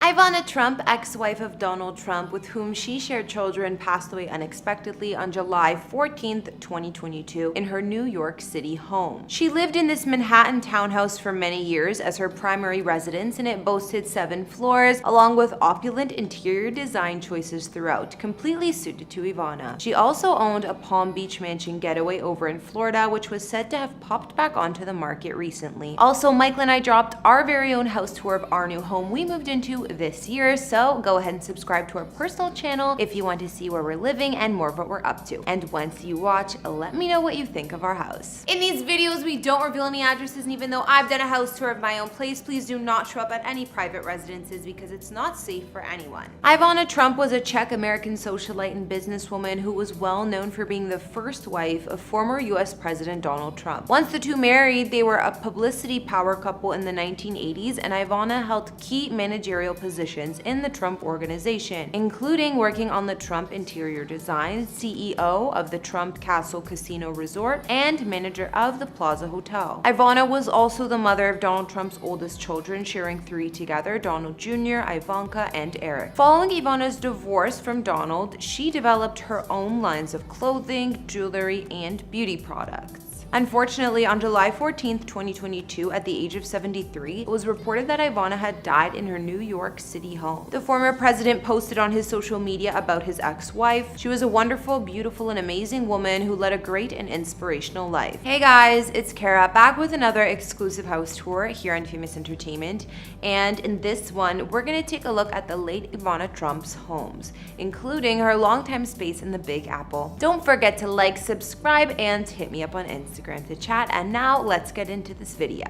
Ivana Trump, ex-wife of Donald Trump, with whom she shared children, passed away unexpectedly on July 14th, 2022, in her New York City home. She lived in this Manhattan townhouse for many years as her primary residence, and it boasted 7 floors, along with opulent interior design choices throughout, completely suited to Ivana. She also owned a Palm Beach mansion getaway over in Florida, which was said to have popped back onto the market recently. Also, Michael and I dropped our very own house tour of our new home we moved into this year, so go ahead and subscribe to our personal channel if you want to see where we're living and more of what we're up to. And once you watch, let me know what you think of our house. In these videos, we don't reveal any addresses, and even though I've done a house tour of my own place, please do not show up at any private residences because it's not safe for anyone. Ivana Trump was a Czech-American socialite and businesswoman who was well known for being the first wife of former US President Donald Trump. Once the two married, they were a publicity power couple in the 1980s, and Ivana held key managerial positions in the Trump organization, including working on the Trump interior design, CEO of the Trump Castle Casino Resort, and manager of the Plaza Hotel. Ivana was also the mother of Donald Trump's oldest children, sharing 3 together: Donald Jr., Ivanka, and Eric. Following Ivana's divorce from Donald, she developed her own lines of clothing, jewelry, and beauty products. Unfortunately, on July 14th, 2022, at the age of 73, it was reported that Ivana had died in her New York City home. The former president posted on his social media about his ex-wife. She was a wonderful, beautiful, and amazing woman who led a great and inspirational life. Hey guys, it's Kara, back with another exclusive house tour here on Famous Entertainment. And in this one, we're going to take a look at the late Ivana Trump's homes, including her longtime space in the Big Apple. Don't forget to like, subscribe, and hit me up on Instagram to chat. And now let's get into this video.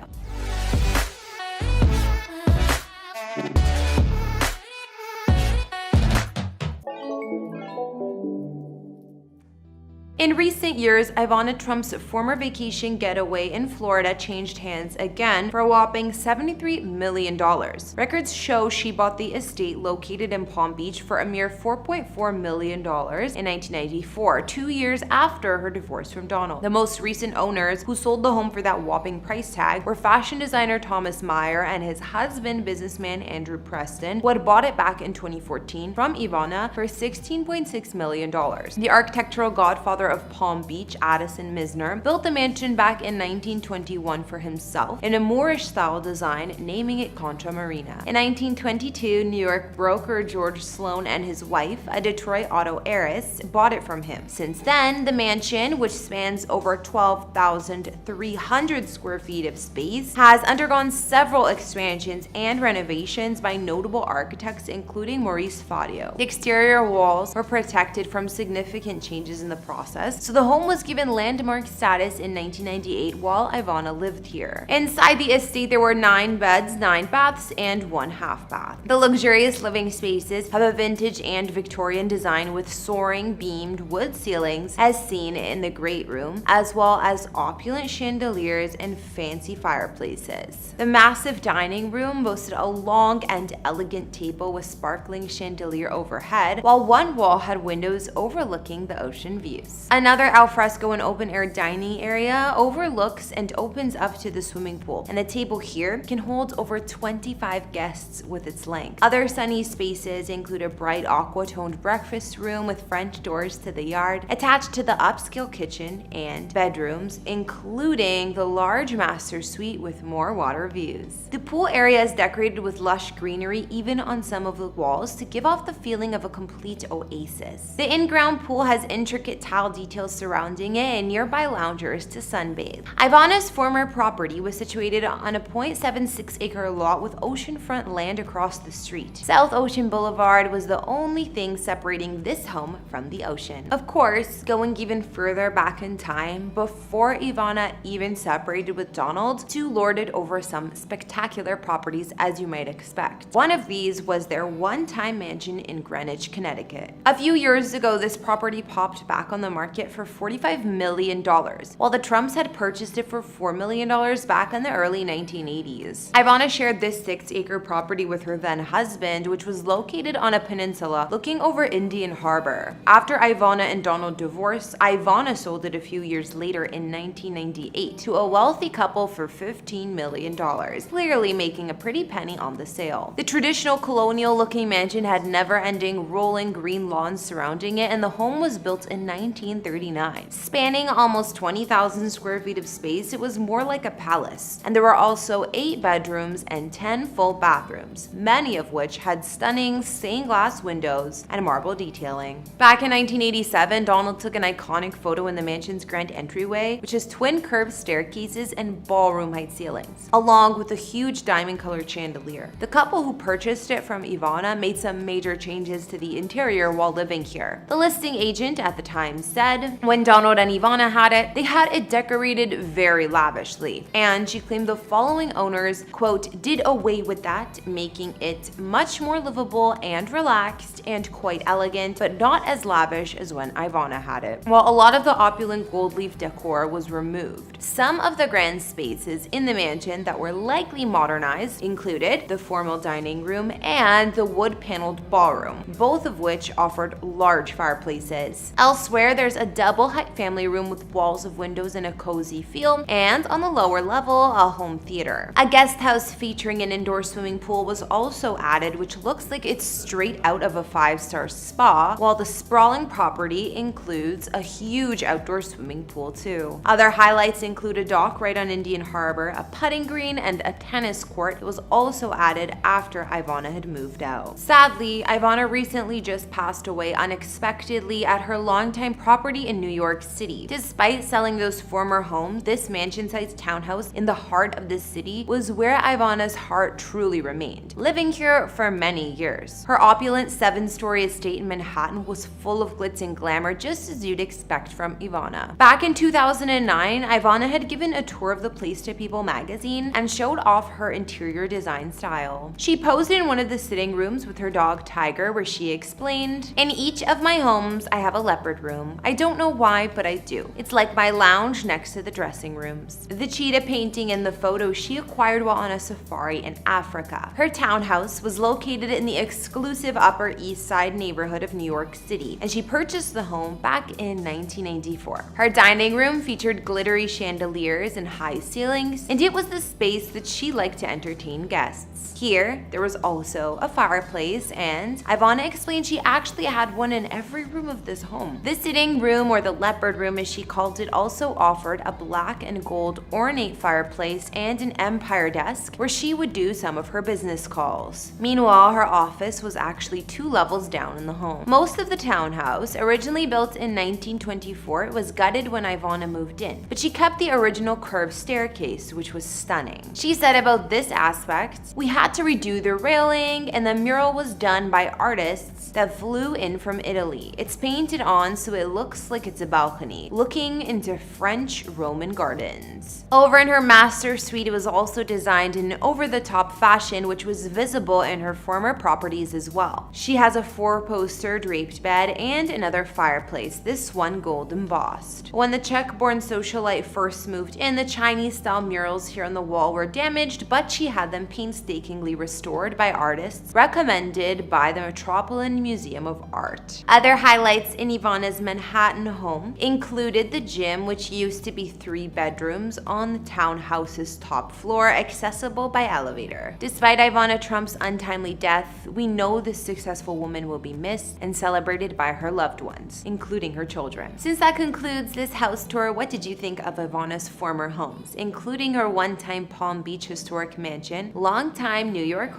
In recent years, Ivana Trump's former vacation getaway in Florida changed hands again for a whopping $73 million. Records show she bought the estate located in Palm Beach for a mere $4.4 million in 1994, 2 years after her divorce from Donald. The most recent owners who sold the home for that whopping price tag were fashion designer Thomas Meyer and his husband, businessman Andrew Preston, who had bought it back in 2014 from Ivana for $16.6 million. The architectural godfather of Palm Beach, Addison Misner, built the mansion back in 1921 for himself in a Moorish-style design, naming it Contra Marina. In 1922, New York broker George Sloan and his wife, a Detroit auto heiress, bought it from him. Since then, the mansion, which spans over 12,300 square feet of space, has undergone several expansions and renovations by notable architects, including Maurice Fadio. The exterior walls were protected from significant changes in the process, so the home was given landmark status in 1998 while Ivana lived here. Inside the estate, there were 9 beds, 9 baths, and 1 half bath. The luxurious living spaces have a vintage and Victorian design with soaring beamed wood ceilings as seen in the great room, as well as opulent chandeliers and fancy fireplaces. The massive dining room boasted a long and elegant table with sparkling chandelier overhead, while one wall had windows overlooking the ocean views. Another alfresco and open-air dining area overlooks and opens up to the swimming pool, and the table here can hold over 25 guests with its length. Other sunny spaces include a bright aqua-toned breakfast room with French doors to the yard, attached to the upscale kitchen and bedrooms, including the large master suite with more water views. The pool area is decorated with lush greenery even on some of the walls to give off the feeling of a complete oasis. The in-ground pool has intricate tile details surrounding it and nearby loungers to sunbathe. Ivana's former property was situated on a 0.76-acre lot with oceanfront land across the street. South Ocean Boulevard was the only thing separating this home from the ocean. Of course, going even further back in time, before Ivana even separated with Donald, two lorded over some spectacular properties, as you might expect. One of these was their one-time mansion in Greenwich, Connecticut. A few years ago, this property popped back on the market market for $45 million, while the Trumps had purchased it for $4 million back in the early 1980s. Ivana shared this 6-acre property with her then husband, which was located on a peninsula looking over Indian Harbor. After Ivana and Donald divorced, Ivana sold it a few years later in 1998 to a wealthy couple for $15 million, clearly making a pretty penny on the sale. The traditional colonial-looking mansion had never-ending rolling green lawns surrounding it, and the home was built in 1939. Spanning almost 20,000 square feet of space, it was more like a palace, and there were also 8 bedrooms and 10 full bathrooms, many of which had stunning stained glass windows and marble detailing. Back in 1987, Donald took an iconic photo in the mansion's grand entryway, which has twin curved staircases and ballroom-height ceilings, along with a huge diamond-colored chandelier. The couple who purchased it from Ivana made some major changes to the interior while living here. The listing agent at the time said, when Donald and Ivana had it, they had it decorated very lavishly, and she claimed the following owners, quote, did away with that, making it much more livable and relaxed and quite elegant, but not as lavish as when Ivana had it. While a lot of the opulent gold leaf decor was removed, some of the grand spaces in the mansion that were likely modernized included the formal dining room and the wood-paneled ballroom, both of which offered large fireplaces. Elsewhere, there's a double-height family room with walls of windows and a cozy feel, and on the lower level, a home theater. A guest house featuring an indoor swimming pool was also added, which looks like it's straight out of a 5-star spa, while the sprawling property includes a huge outdoor swimming pool too. Other highlights include a dock right on Indian Harbor, a putting green, and a tennis court that was also added after Ivana had moved out. Sadly, Ivana recently just passed away unexpectedly at her longtime property in New York City. Despite selling those former homes, this mansion-sized townhouse in the heart of the city was where Ivana's heart truly remained, living here for many years. Her opulent 7-story estate in Manhattan was full of glitz and glamour, just as you'd expect from Ivana. Back in 2009, Ivana had given a tour of the place to People magazine and showed off her interior design style. She posed in one of the sitting rooms with her dog Tiger, where she explained, in each of my homes, I have a leopard room. I don't know why, but I do. It's like my lounge next to the dressing rooms. The cheetah painting in the photo she acquired while on a safari in Africa. Her townhouse was located in the exclusive Upper East Side neighborhood of New York City, and she purchased the home back in 1994. Her dining room featured glittery chandeliers and high ceilings, and it was the space that she liked to entertain guests. Here, there was also a fireplace, and Ivana explained she actually had one in every room of this home. The sitting room, or the leopard room as she called it, also offered a black and gold ornate fireplace and an empire desk where she would do some of her business calls. Meanwhile, her office was actually 2 levels down in the home. Most of the townhouse, originally built in 1924, was gutted when Ivana moved in, but she kept the original curved staircase, which was stunning. She said about this aspect, we had to redo the railing, and the mural was done by artists that flew in from Italy. It's painted on so it looks like it's a balcony, looking into French Roman gardens. Over in her master suite, it was also designed in over-the-top fashion, which was visible in her former properties as well. She has a 4-poster draped bed and another fireplace, this one gold embossed. When the Czech-born socialite first moved in, the Chinese-style murals here on the wall were damaged, but she had them painstakingly restored by artists recommended by the Metropolitan Museum of Art. Other highlights in Ivana's Manhattan home included the gym, which used to be 3 bedrooms on the townhouse's top floor, accessible by elevator. Despite Ivana Trump's untimely death, we know this successful woman will be missed and celebrated by her loved ones, including her children. Since that concludes this house tour, what did you think of Ivana's former homes, including her one-time Palm Beach historic mansion, longtime New York home,